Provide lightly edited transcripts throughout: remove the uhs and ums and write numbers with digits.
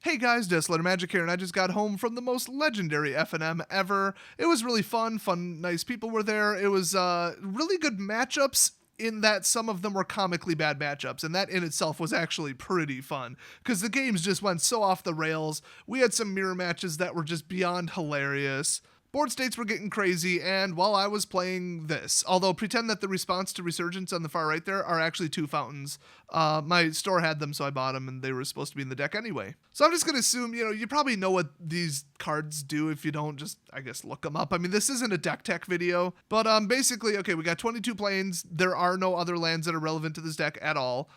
Hey guys, Desolator Magic here, and I just got home from the most legendary FNM ever. It was really fun, nice people were there. It was really good matchups in that some of them were comically bad matchups, and that in itself was actually pretty fun, because the games just went so off the rails. We had some mirror matches that were just beyond hilarious. Board states were getting crazy, and while I was playing this, although pretend that the response to Resurgence on the far right there are actually two fountains. My store had them, so I bought them, and they were supposed to be in the deck anyway. So I'm just going to assume, you probably know what these cards do. If you don't, just, I guess, look them up. I mean, this isn't a deck tech video, but basically, okay, we got 22 planes. There are no other lands that are relevant to this deck at all.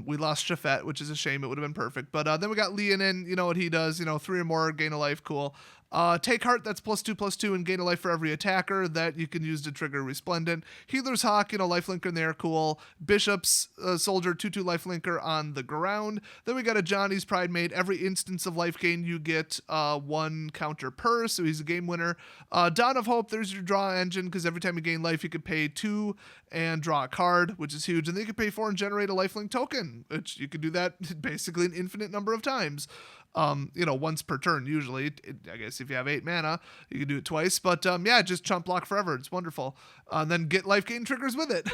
We lost Shafet, which is a shame. It would have been perfect. But then we got Leonin, you know what he does, 3 or more, gain a life, cool. Take Heart, that's +2/+2 and gain a life for every attacker that you can use to trigger Resplendent. Healer's Hawk, lifelinker in there, cool. Bishop's Soldier, 2/2 lifelinker on the ground. Then we got a Johnny's Pride Mate. Every instance of life gain, you get 1 counter per, so he's a game winner. Dawn of Hope, there's your draw engine, because every time you gain life, you could pay 2 and draw a card, which is huge. And then you can pay 4 and generate a lifelink token, which you can do that basically an infinite number of times. Once per turn, usually. I guess if you have 8 mana, you can do it twice. But just chump block forever. It's wonderful. And then get life gain triggers with it.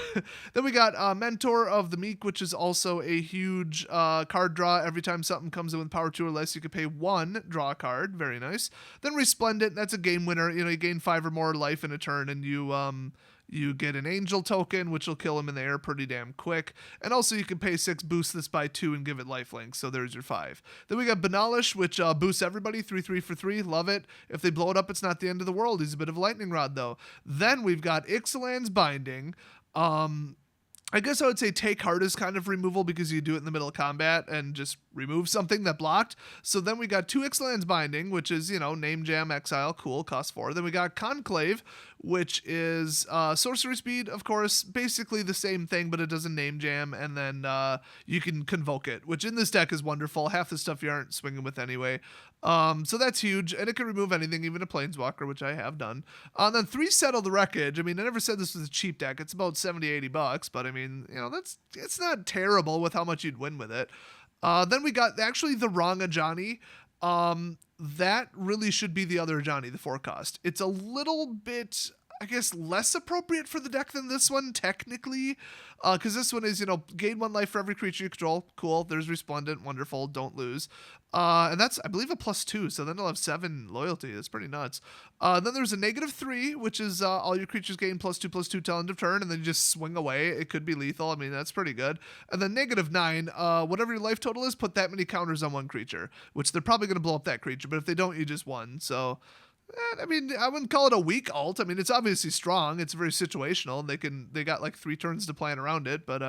Then we got Mentor of the Meek, which is also a huge card draw. Every time something comes in with power 2 or less, you can pay 1, draw a card. Very nice. Then Resplendent, that's a game winner. You gain 5 or more life in a turn, and you get an Angel token, which will kill him in the air pretty damn quick. And also you can pay 6, boost this by 2, and give it lifelink. So there's your 5. Then we got Banalish, which boosts everybody, 3/3 for 3. Love it. If they blow it up, it's not the end of the world. He's a bit of a lightning rod, though. Then we've got Ixalan's Binding. I guess I would say Take Heart is kind of removal, because you do it in the middle of combat and just remove something that blocked. So then we got 2 Ixalan's Binding, which is, name, jam, exile, cool, cost 4. Then we got Conclave, which is sorcery speed, of course, basically the same thing, but it doesn't name jam, and then you can convoke it, which in this deck is wonderful. Half the stuff you aren't swinging with anyway. So that's huge, and it can remove anything, even a Planeswalker, which I have done. Then 3 Settle the Wreckage. I mean, I never said this was a cheap deck. It's about $70-$80, but I mean, it's not terrible with how much you'd win with it. Then we got actually the wrong Ajani. That really should be the other Ajani, the 4 cost. It's a little bit, I guess, less appropriate for the deck than this one, technically, because this one is, gain 1 life for every creature you control. Cool. There's Resplendent. Wonderful. Don't lose. And that's, I believe, a +2, so then it'll have 7 loyalty. That's pretty nuts. Then there's a -3, which is all your creatures gain +2/+2 till end of turn, and then you just swing away. It could be lethal. I mean, that's pretty good. And then -9, whatever your life total is, put that many counters on 1 creature, which they're probably going to blow up that creature, but if they don't, you just won. So I mean, I wouldn't call it a weak alt. I mean, it's obviously strong. It's very situational, and they got like 3 turns to plan around it, but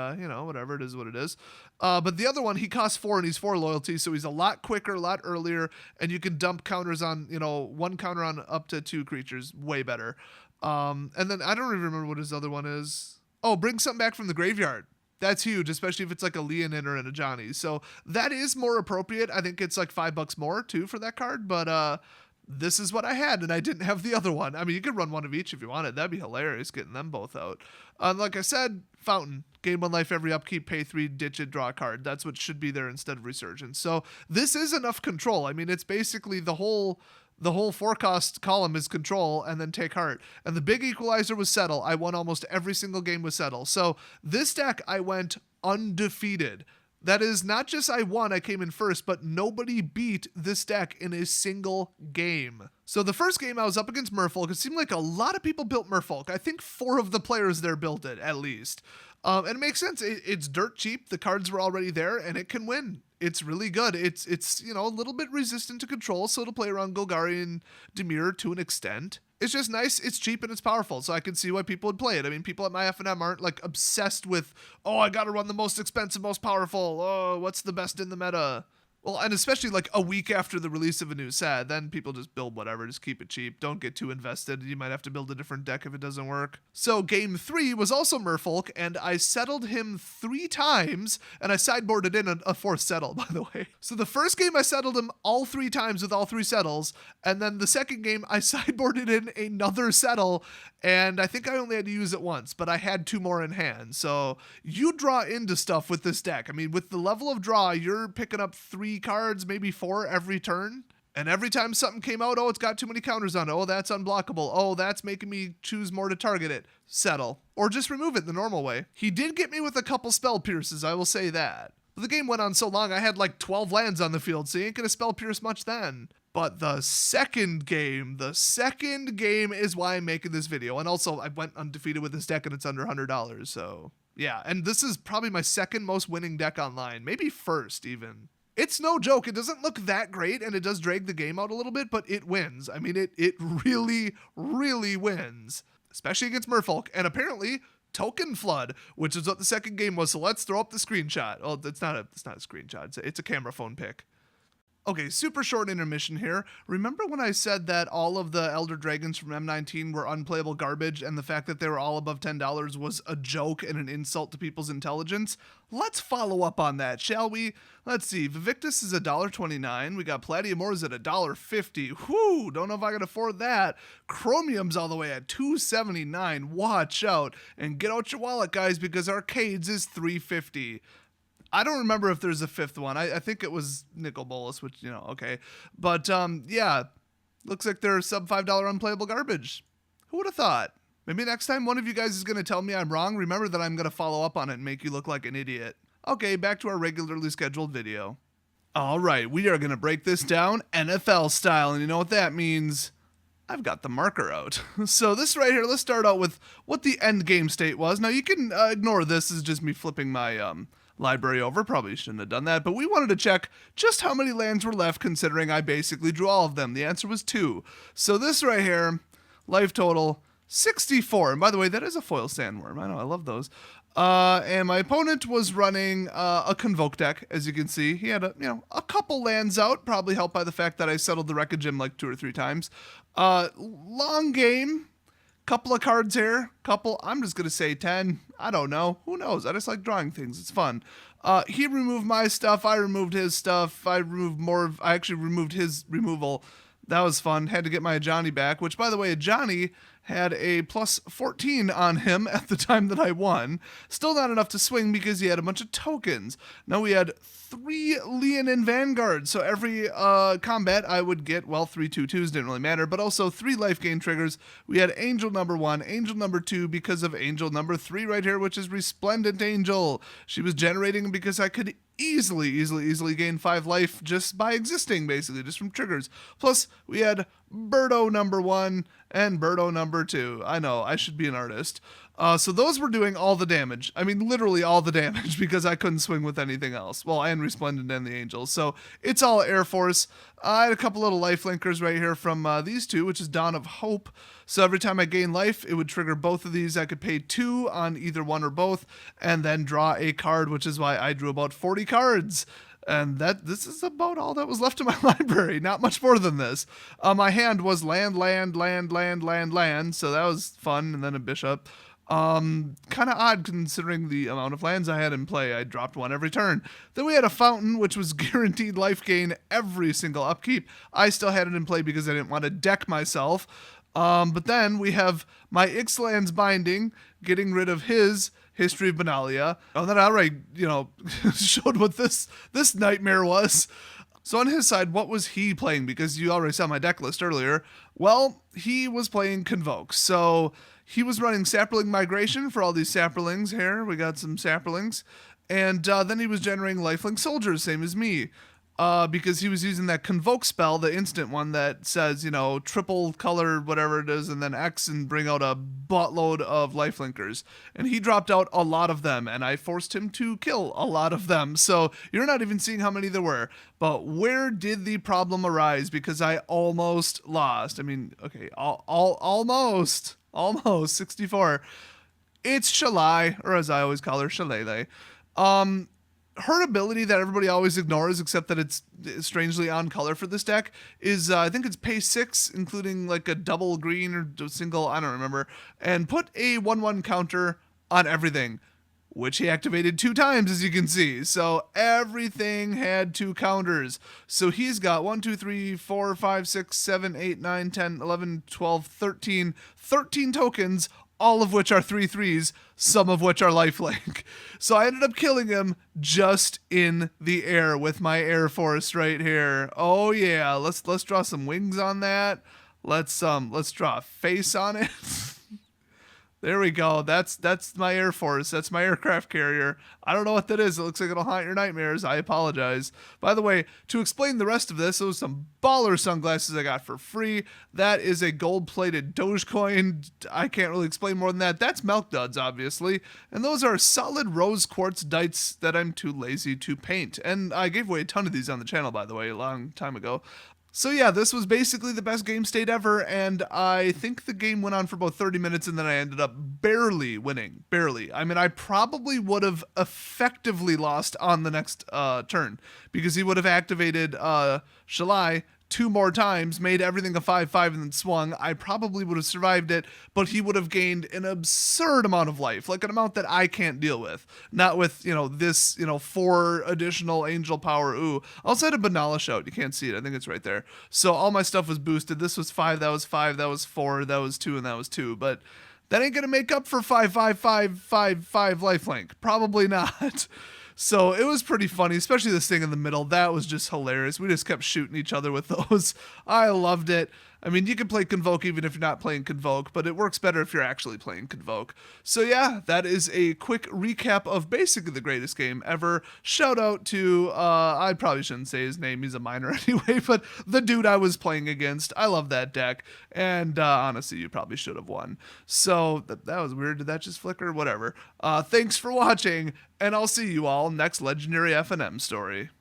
whatever, it is what it is. But the other one, he costs 4 and he's 4 loyalty, so he's a lot quicker, a lot earlier, and you can dump counters on, 1 counter on up to 2 creatures, way better. And then I don't even remember what his other one is. Oh, bring something back from the graveyard. That's huge, especially if it's like a Leonin or a Johnny. So that is more appropriate. I think it's like $5 more too for that card, but this is what I had, and I didn't have the other one. I mean, you could run one of each if you wanted. That'd be hilarious, getting them both out. Like I said, Fountain. Gain 1 life every upkeep, pay 3, ditch it, draw a card. That's what should be there instead of Resurgence. So this is enough control. I mean, it's basically the whole 4-cost column is control, and then Take Heart. And the big equalizer was Settle. I won almost every single game with Settle. So this deck, I went undefeated. That is not just I won, I came in first, but nobody beat this deck in a single game. So the first game I was up against Merfolk. It seemed like a lot of people built Merfolk. I think 4 of the players there built it, at least. And it makes sense. It's dirt cheap. The cards were already there, and it can win. It's really good. It's a little bit resistant to control, so it'll play around Golgari and Dimir to an extent. It's just nice, it's cheap, and it's powerful, so I can see why people would play it. I mean, people at my FNM aren't, like, obsessed with, I gotta run the most expensive, most powerful, what's the best in the meta? Well, and especially like a week after the release of a new set, then people just build whatever, just keep it cheap. Don't get too invested. You might have to build a different deck if it doesn't work. So game 3 was also Merfolk, and I settled him 3 times, and I sideboarded in a 4th settle, by the way. So the first game I settled him all 3 times with all 3 settles, and then the second game I sideboarded in another settle, and I think I only had to use it once, but I had 2 more in hand. So you draw into stuff with this deck. I mean, with the level of draw, you're picking up 3 3 cards, maybe 4 every turn. And every time something came out, oh, it's got too many counters on it. Oh, that's unblockable. Oh, that's making me choose more to target it. Settle. Or just remove it the normal way. He did get me with a couple spell pierces, I will say that. But the game went on so long, I had like 12 lands on the field, so you ain't gonna spell pierce much then. But the second game is why I'm making this video. And also, I went undefeated with this deck and it's under $100, so yeah. And this is probably my second most winning deck online, maybe first even. It's no joke. It doesn't look that great, and it does drag the game out a little bit, but it wins. I mean, it really, really wins, especially against Merfolk. And apparently, Token Flood, which is what the second game was. So let's throw up the screenshot. Oh, it's not a screenshot. It's a camera phone pic. Okay, super short intermission here. Remember when I said that all of the Elder Dragons from M19 were unplayable garbage and the fact that they were all above $10 was a joke and an insult to people's intelligence? Let's follow up on that, shall we? Let's see. Vivictus is $1.29. We got Platiamores at $1.50. Whoo, don't know if I can afford that. Chromium's all the way at $2.79. Watch out. And get out your wallet, guys, because Arcades is $3.50. I don't remember if there's a fifth one. I think it was Nicol Bolas, which, okay. But, yeah, looks like they're sub $5 unplayable garbage. Who would have thought? Maybe next time one of you guys is going to tell me I'm wrong. Remember that I'm going to follow up on it and make you look like an idiot. Okay, back to our regularly scheduled video. All right, we are going to break this down NFL style. And you know what that means? I've got the marker out. So this right here, let's start out with what the end game state was. Now, you can ignore this. This is just me flipping my library over. Probably shouldn't have done that, but we wanted to check just how many lands were left considering I basically drew all of them. The answer was 2. So this right here, life total 64. And by the way, that is a foil sandworm. I know, I love those. And my opponent was running a Convoke deck, as you can see. He had a couple lands out, probably helped by the fact that I settled the Wreckage Gym like 2 or 3 times. Long game. Couple of cards here, I'm just going to say 10. I don't know. Who knows? I just like drawing things. It's fun. He removed my stuff. I removed his stuff. I actually removed his removal. That was fun. Had to get my Ajani back, which, by the way, Ajani had a plus 14 on him at the time that I won. Still not enough to swing because he had a bunch of tokens. Now we had 3 Leonin Vanguards, so every combat I would get, 3 2/2s, didn't really matter, but also 3 life gain triggers. We had Angel number 1, Angel number 2 because of Angel number 3 right here, which is Resplendent Angel. She was generating because I could easily gain 5 life just by existing, basically, just from triggers. Plus, we had Birdo number 1 and Birdo number 2. I know, I should be an artist. So those were doing all the damage. I mean, literally all the damage because I couldn't swing with anything else. Well, and Resplendent and the Angels. So it's all Air Force. I had a couple little life linkers right here from these 2, which is Dawn of Hope. So every time I gain life, it would trigger both of these. I could pay 2 on either one or both and then draw a card, which is why I drew about 40 cards. And this is about all that was left in my library. Not much more than this. My hand was land. So that was fun. And then a bishop. Kind of odd considering the amount of lands I had in play. I dropped 1 every turn. Then we had a fountain, which was guaranteed life gain every single upkeep. I still had it in play because I didn't want to deck myself. But then we have my Ixalan's Binding, getting rid of his History of Benalia. Oh, that already, showed what this nightmare was. So on his side, what was he playing? Because you already saw my deck list earlier. Well, he was playing Convoke. So he was running Sapperling Migration for all these Sapperlings here. We got some Sapperlings. And then he was generating Lifelink Soldiers, same as me. Because he was using that Convoke spell, the instant one that says, triple color, whatever it is, and then X and bring out a buttload of lifelinkers. And he dropped out a lot of them, and I forced him to kill a lot of them. So you're not even seeing how many there were. But where did the problem arise? Because I almost lost. I mean, okay, almost 64. It's Shalai, or as I always call her, Shalele. Her ability that everybody always ignores, except that it's strangely on color for this deck, is I think it's pay 6, including like a double green or single, I don't remember, and put a 1/1 counter on everything, which he activated 2 times, as you can see. So everything had 2 counters. So he's got 1, 2, 3, 4, 5, 6, 7, 8, 9, 10, 11, 12, 13 tokens, all of which are 3/3s, some of which are lifelink. So I ended up killing him just in the air with my Air Force right here. Oh yeah, let's draw some wings on that. Let's draw a face on it. There we go. That's my Air Force. That's my aircraft carrier. I don't know what that is. It looks like it'll haunt your nightmares. I apologize. By the way, to explain the rest of this, those some baller sunglasses I got for free. That is a gold-plated Dogecoin. I can't really explain more than that. That's Milk Duds, obviously. And those are solid rose quartz dites that I'm too lazy to paint. And I gave away a ton of these on the channel, by the way, a long time ago. So yeah, this was basically the best game state ever, and I think the game went on for about 30 minutes, and then I ended up barely winning. Barely. I mean, I probably would have effectively lost on the next turn, because he would have activated Shalai 2 more times, made everything a 5/5, and then swung. I probably would have survived it, but he would have gained an absurd amount of life, like an amount that I can't deal with. Not with, this, 4 additional angel power. Ooh. I also had a Banala shout. You can't see it. I think it's right there. So all my stuff was boosted. This was 5, that was 5, that was 4, that was 2, and that was 2. But that ain't going to make up for 5/5/5/5 lifelink. Probably not. So it was pretty funny, especially this thing in the middle. That was just hilarious. We just kept shooting each other with those. I loved it. I mean, you can play Convoke even if you're not playing Convoke, but it works better if you're actually playing Convoke. So yeah, that is a quick recap of basically the greatest game ever. Shout out to, I probably shouldn't say his name, he's a minor anyway, but the dude I was playing against. I love that deck, and honestly, you probably should have won. So that was weird. Did that just flicker? Whatever. Thanks for watching, and I'll see you all next Legendary FNM story.